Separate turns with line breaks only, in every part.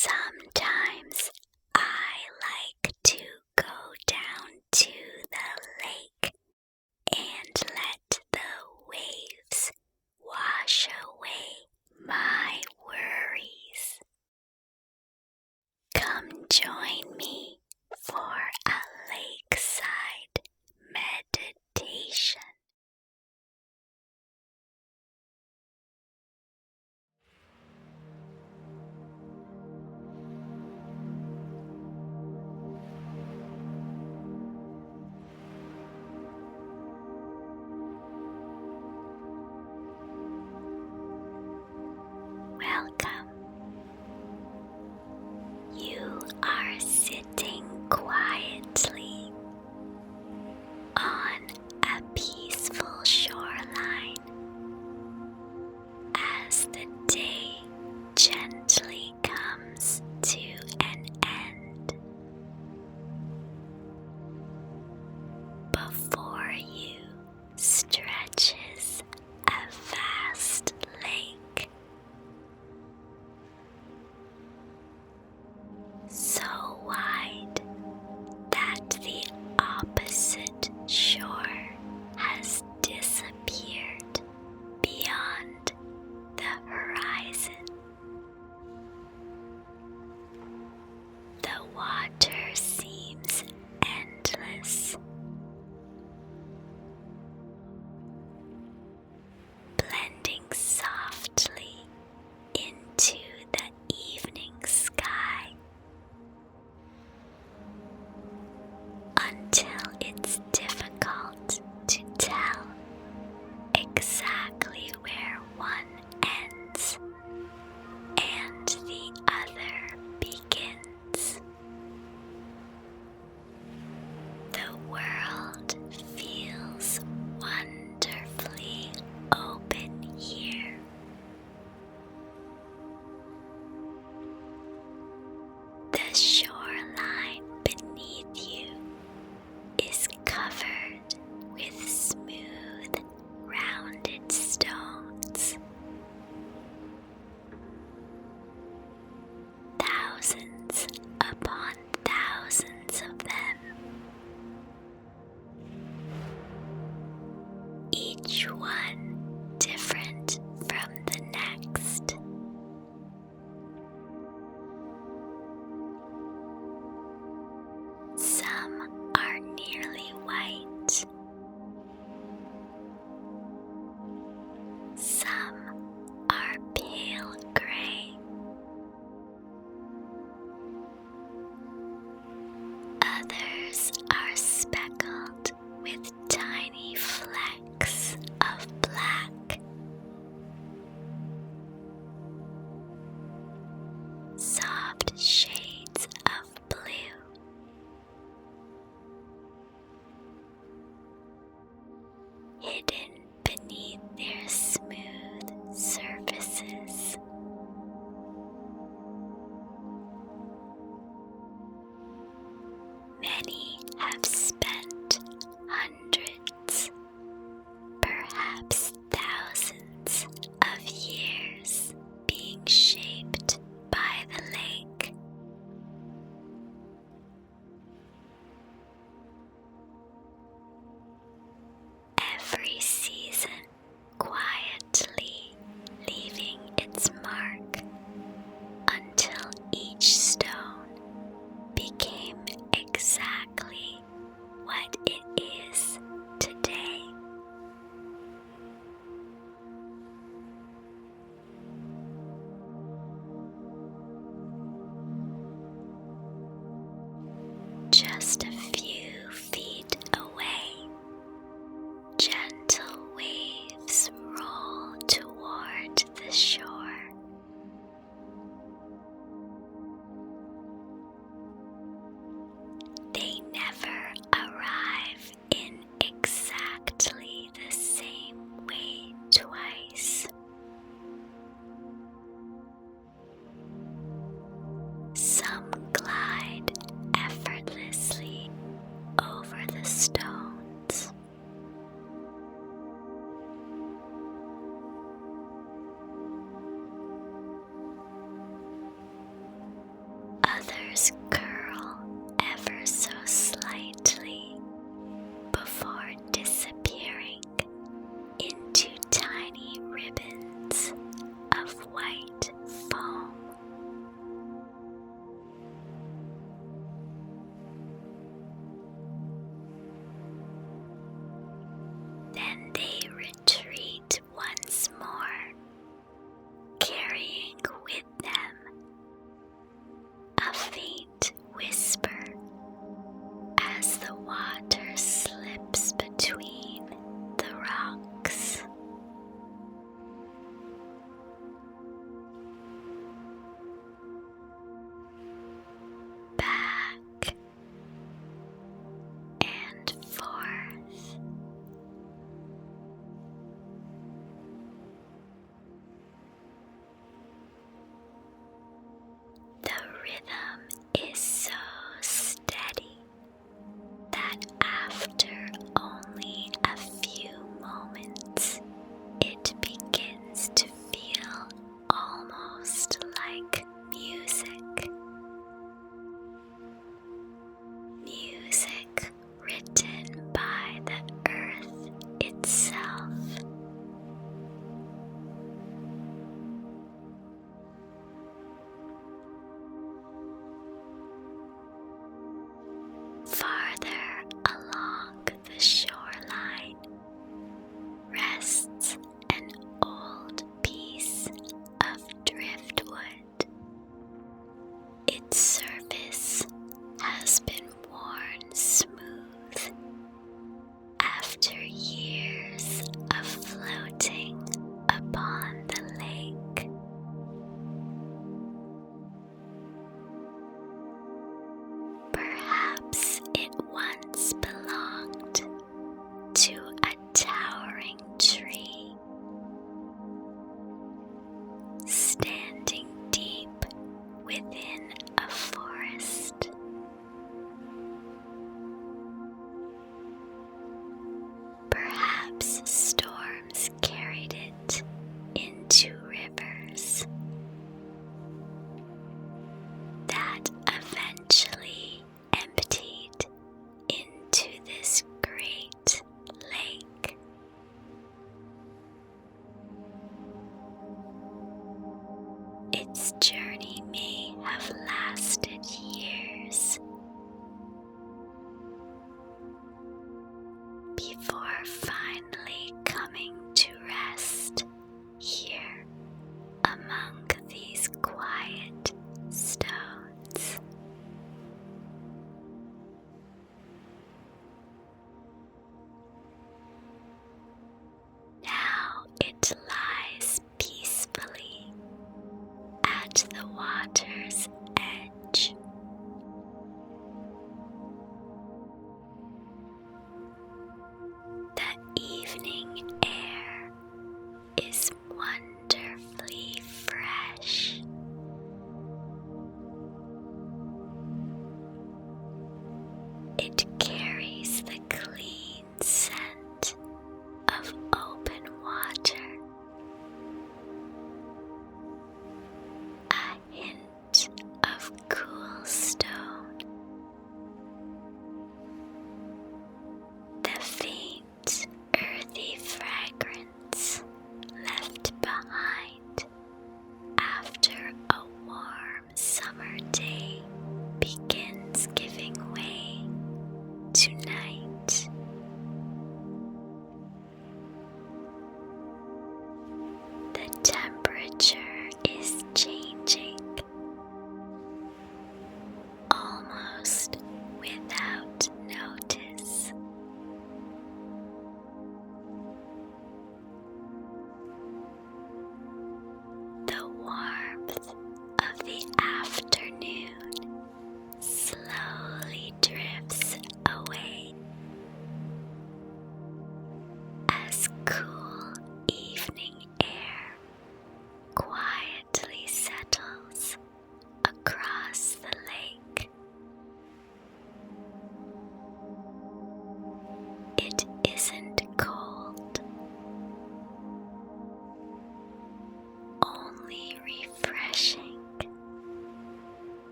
Sometimes I like to go down to the lake and let the waves wash away my worries. Come join me for a lakeside meditation. Welcome. You are sitting quietly on a peaceful shoreline as the day gently comes to an end. Before you stretches a vast lake, so wide that the opposite shore has disappeared beyond the horizon. The water seems endless, blending softly into the evening sky until it's difficult to tell exactly where one ends and the other begins. The world feels wonderfully open here. The shoreline beneath you is covered with smooth, rounded stones. Thousands upon thousands of them, each one different from the next. Some are nearly white. Some are pale gray. Others are speckled with tiny flecks of black. Soft shades of blue. Hidden beneath their smooth surfaces. Many have spent hundreds, perhaps thousands of years being shaped by the lake. Every season quietly leaving its mark until each stone became exactly hairs curl ever so slightly before disappearing into tiny ribbons of white foam. Then they retreat once more, carrying with them a faint whisper as the water slips between the rocks. Back and forth. The rhythm is so steady that after only a few moments, it begins to feel almost like music. Music written by the earth itself. Farther along the shoreline rests an old piece of driftwood. Its surface has been worn smooth after years of floating upon the lake. Perhaps it once belonged to a towering tree, standing deep within a forest. Perhaps storms carried it into rivers that eventually emptied into this great lake. Its journey may have lasted years before finally coming to rest here among these quiet stones. Now it lies peacefully at the water's edge. The evening air is wonderfully fresh. It carries the clean scent of open water, a hint of cool stone, the faint earthy fragrance left behind after a warm summer day begins giving way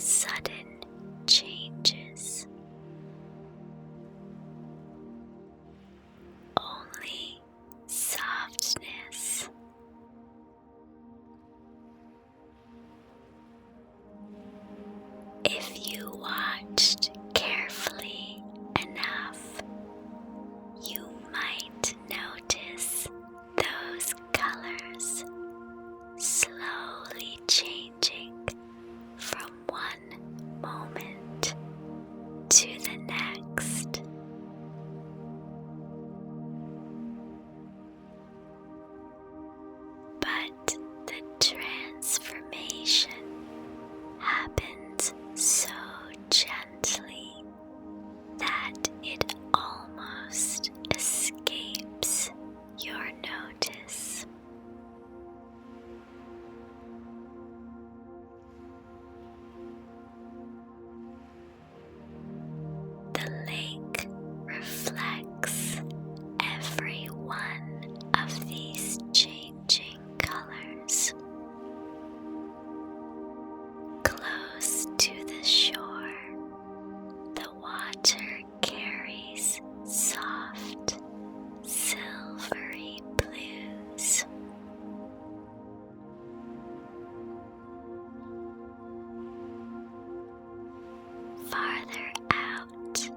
sudden changes. Only softness. If you watched carefully enough, you might notice those colors slowly changing from one moment to the next. But the transformation happens so gently that it almost escapes your notice. The lake reflects every one of these changing colors. Close to the shore, the water carries soft, silvery blues. Farther out,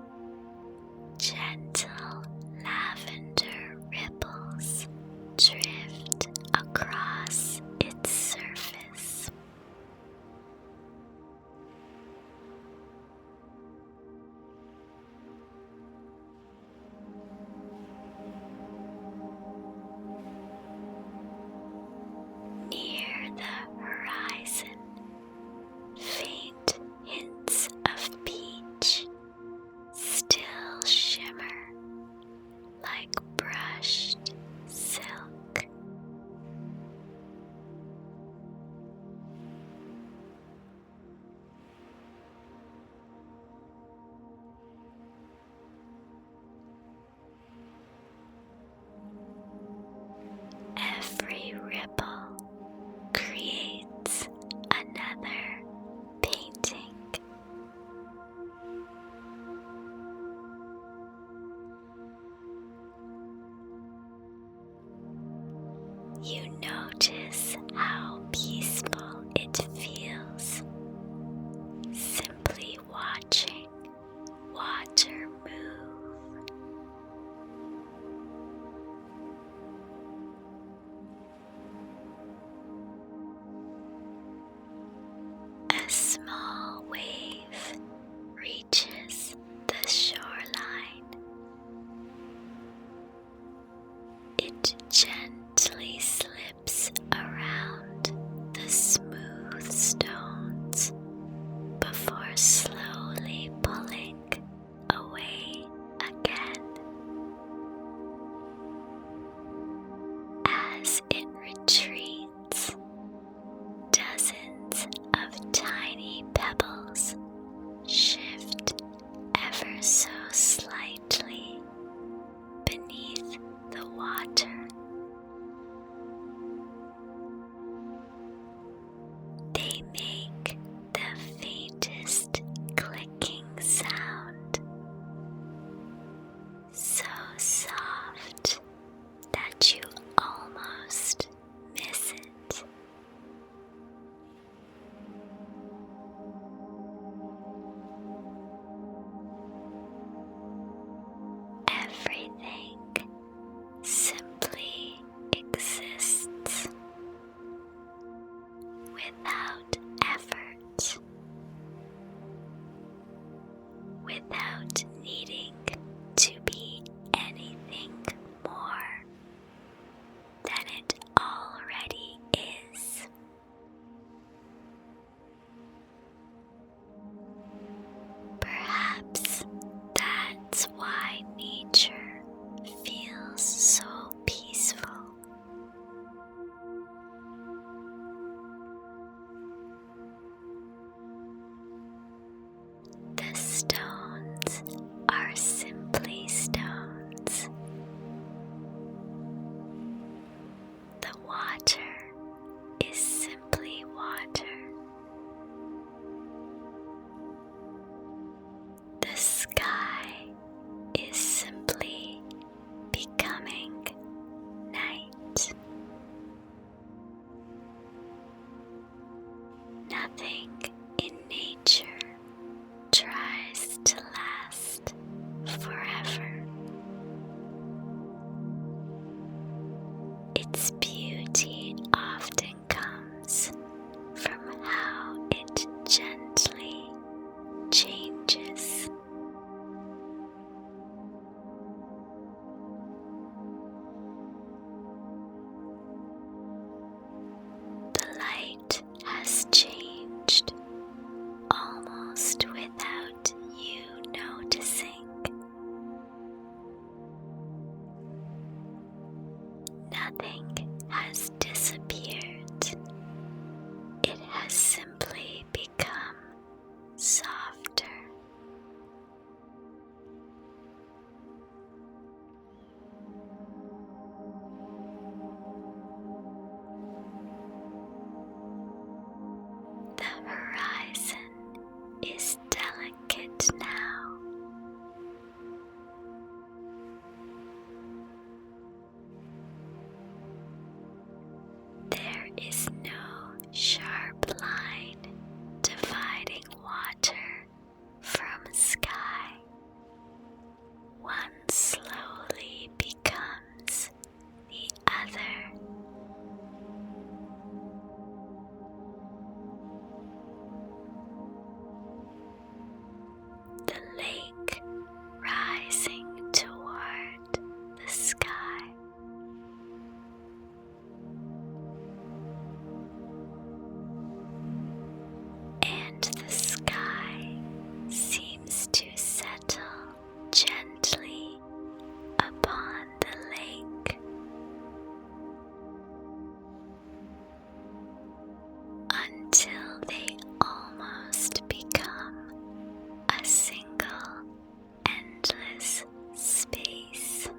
gentle lavender ripples drift across its surface. Near the horizon, faint hints of peach still shimmer like brushed silk. Every ripple creates another painting. You notice how peaceful it feels, simply watching water move. A small wave reaches the shoreline. It gently slips around the smooth stones before slowly pulling away again. As it retreats, dozens of tiny pebbles shift ever so slightly beneath the water. They make the faintest clicking sound, so soft that you almost miss it. Everything simply exists without effort, without needing to be anything more than it already is. Perhaps that's why nature feels so peaceful. The stones are right now. There is no sharp line dividing water from sky. One slowly becomes the other. The lake rising toward the sky. And the sky seems to settle gently upon the lake until they almost become a single endless space.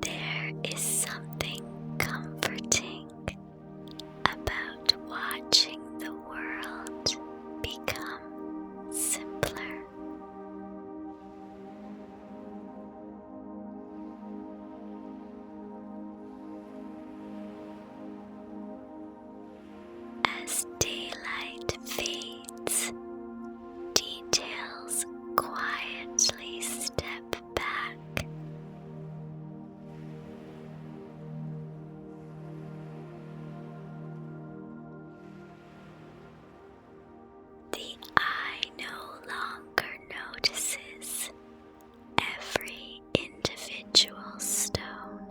There is something comforting about watching the world become simpler. As daylight fades, details quietly step back. The eye no longer notices every individual stone,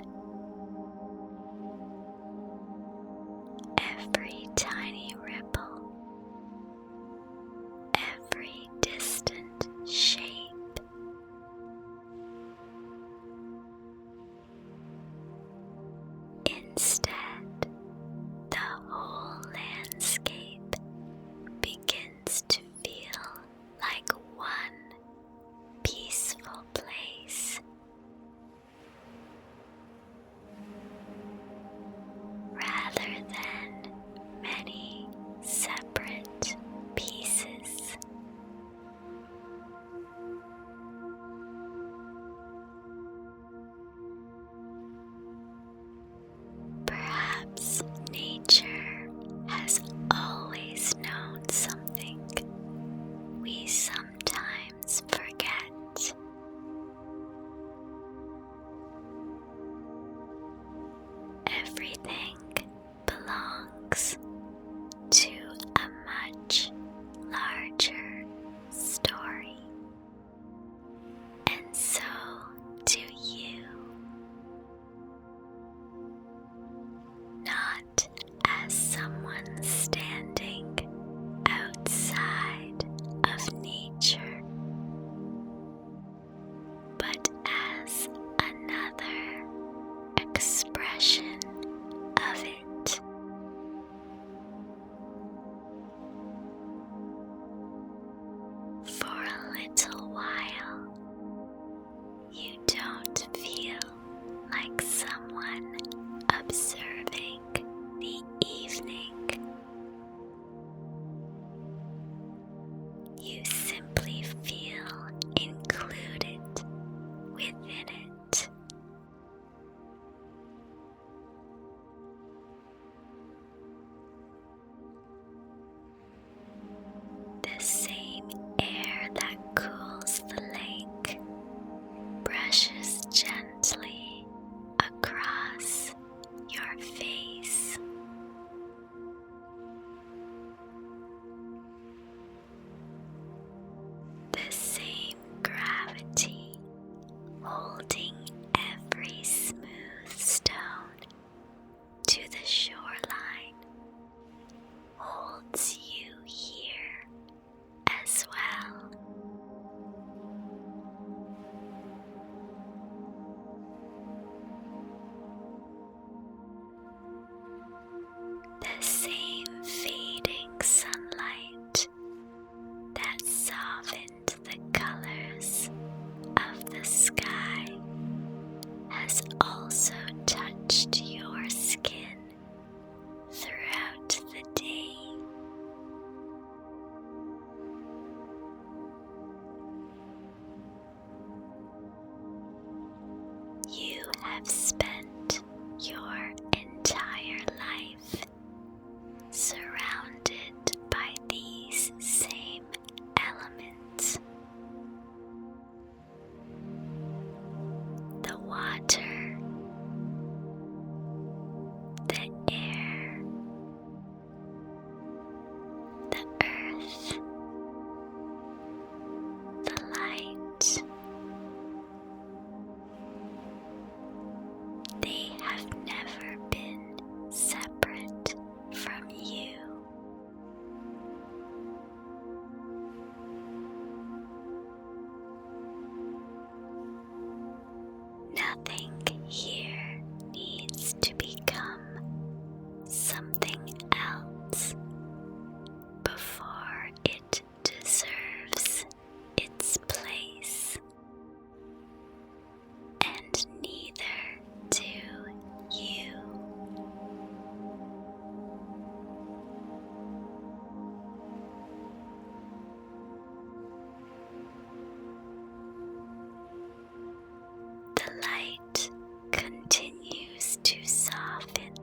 every tiny ripple, every distant shape. Instead, the whole landscape begins to feel like one peaceful place, rather than many separate pieces. Perhaps nature has always known something we sometimes forget. Everything belongs to a much larger story, and so do you. Not as someone standing outside of nature, but as another expression of it. For a little while, you don't feel like someone observing the evening have spent your entire life surrounded by these same elements. The water, the air, the earth, the light. They have never been separate from you. Nothing here needs to become something else before it deserves its place, and neither do you. The light continues to soften.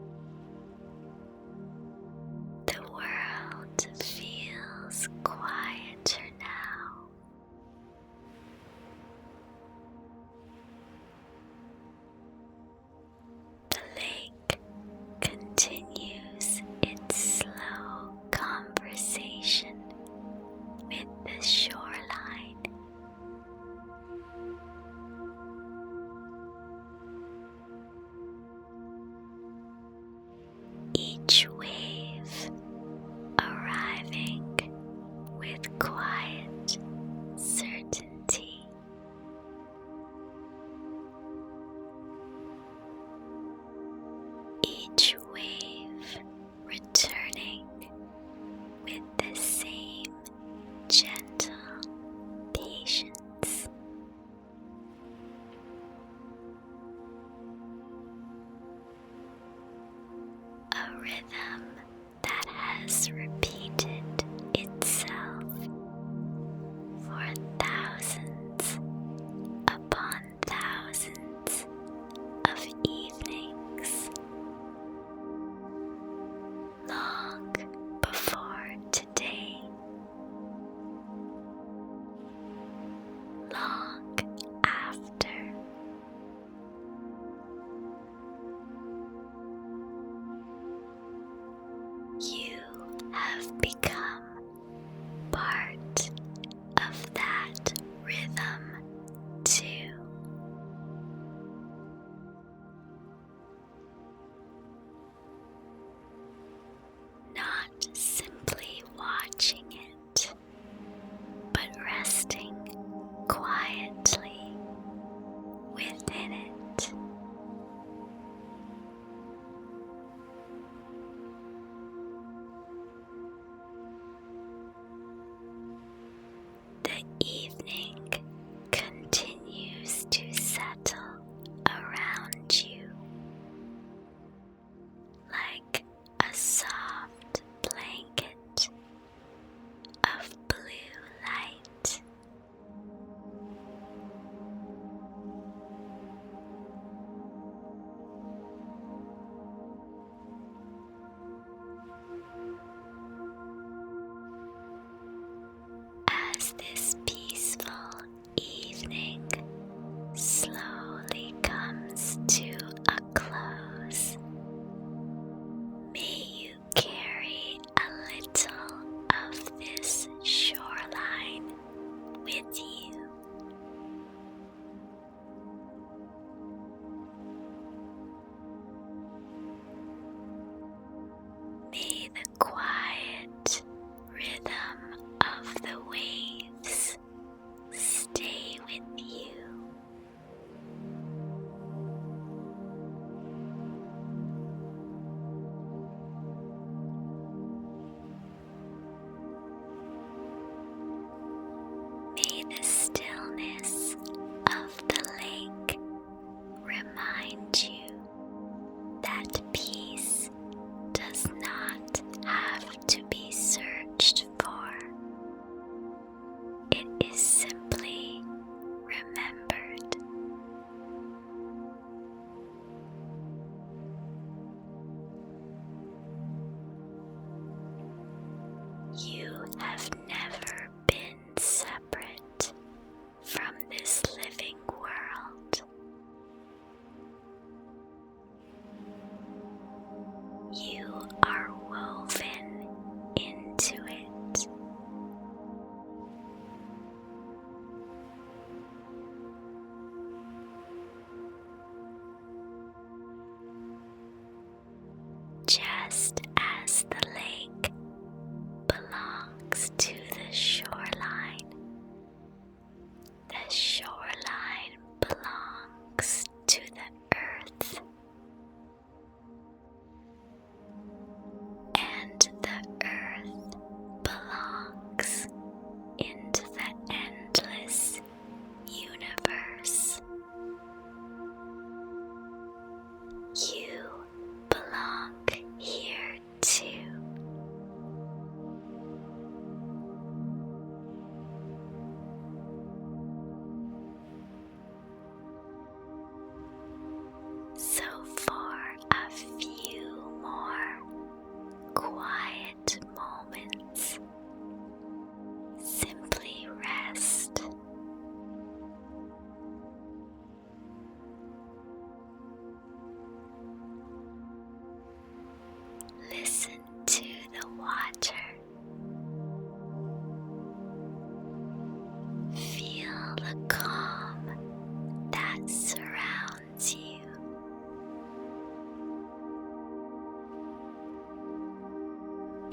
The world feels quieter now. The lake continues its slow conversation with the shoreline. Each wave arriving with quiet certainty. Each wave returning with the same gentle patience. A rhythm that has repeated itself for thousands upon thousands of evenings, long before today, long after. You have become part of that rhythm too. Not simply watching it, but resting quietly within it. The evening continues to settle around you like a soft blanket of blue light. As this peaceful evening slowly comes to a close, may you carry a little of this shoreline with you. May the quiet rhythm of the waves stay with you. May the stillness of the lake remind you that peace does not have to be searched for. It is simply remembered. just as the lake belongs to the shoreline, the shoreline belongs to the earth, and the earth belongs into the endless universe. You belong here too. So for a few more quiet moments, simply rest. Listen to the water. Feel the calm that surrounds you.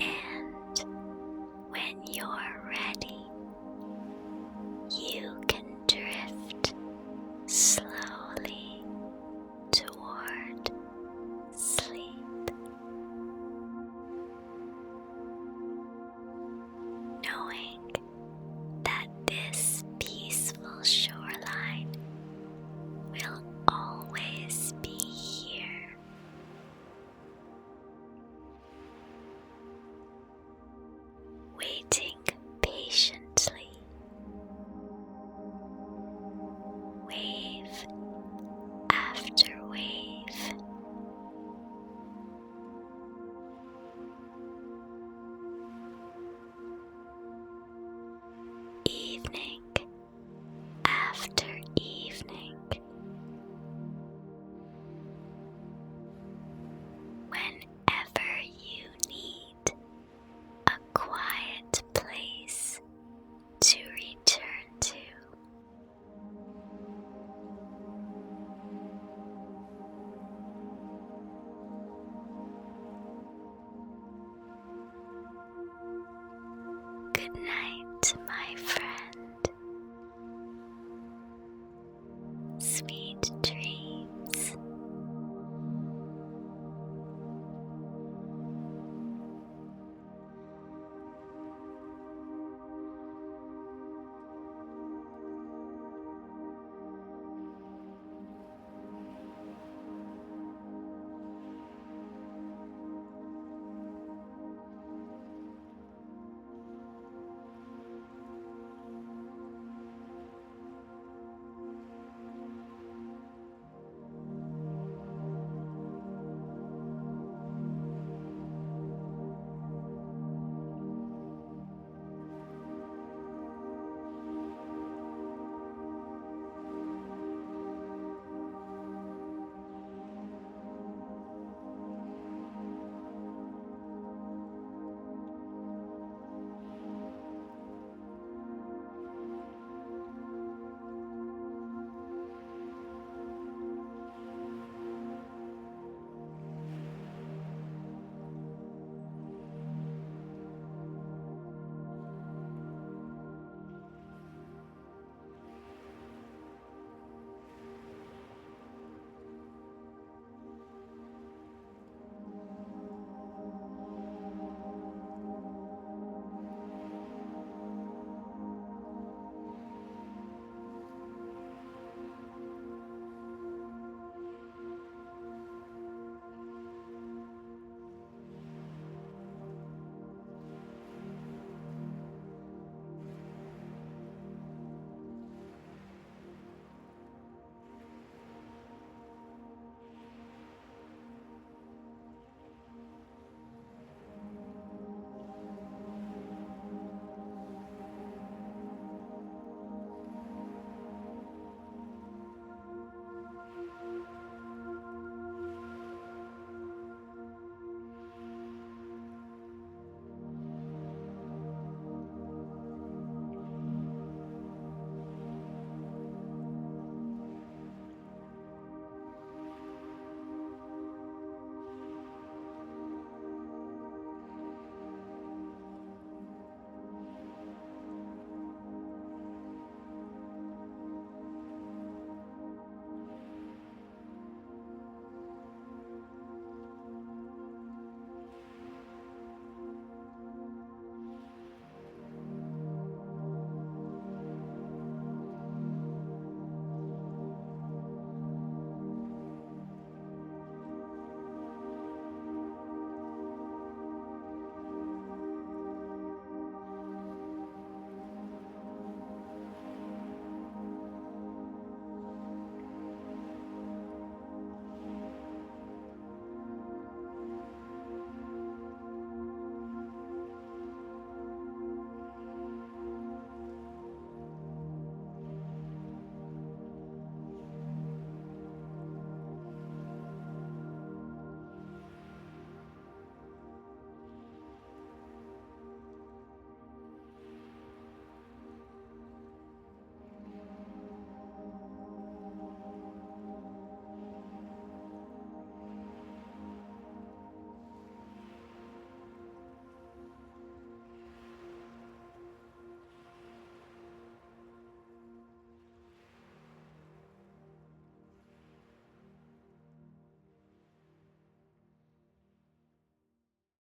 And when you're ready, you can drift slowly toward sleep, knowing that this peaceful shoreline will always be here, waiting patiently, wave after wave. Evening after evening, whenever you need a quiet place to return to. Good night, my friend.